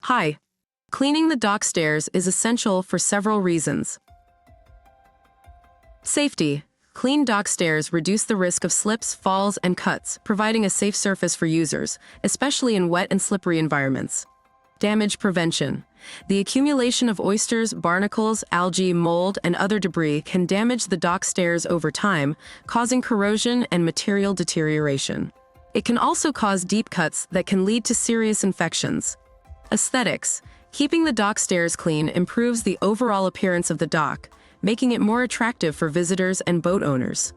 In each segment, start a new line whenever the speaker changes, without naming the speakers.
Hi. Cleaning the dock stairs is essential for several reasons. Safety. Clean dock stairs reduce the risk of slips, falls, and cuts, providing a safe surface for users, especially in wet and slippery environments. Damage prevention. The accumulation of oysters, barnacles, algae, mold, and other debris can damage the dock stairs over time, causing corrosion and material deterioration. It can also cause deep cuts that can lead to serious infections. Aesthetics. Keeping the dock stairs clean improves the overall appearance of the dock, making it more attractive for visitors and boat owners.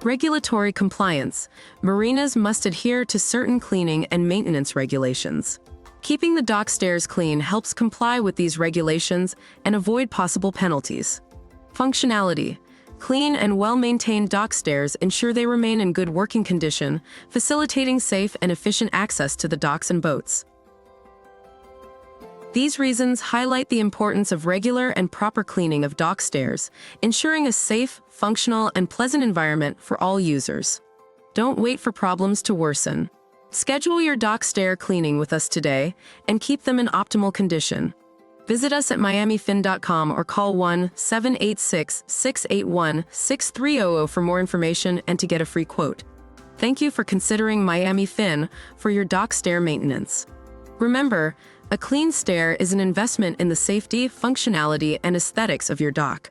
Regulatory compliance. Marinas must adhere to certain cleaning and maintenance regulations. Keeping the dock stairs clean helps comply with these regulations and avoid possible penalties. Functionality. Clean and well-maintained dock stairs ensure they remain in good working condition, facilitating safe and efficient access to the docks and boats. These reasons highlight the importance of regular and proper cleaning of dock stairs, ensuring a safe, functional, and pleasant environment for all users. Don't wait for problems to worsen. Schedule your dock stair cleaning with us today and keep them in optimal condition. Visit us at miamifin.com or call 1-786-681-6300 for more information and to get a free quote. Thank you for considering Miami Fin for your dock stair maintenance. Remember, a clean stair is an investment in the safety, functionality, and aesthetics of your dock.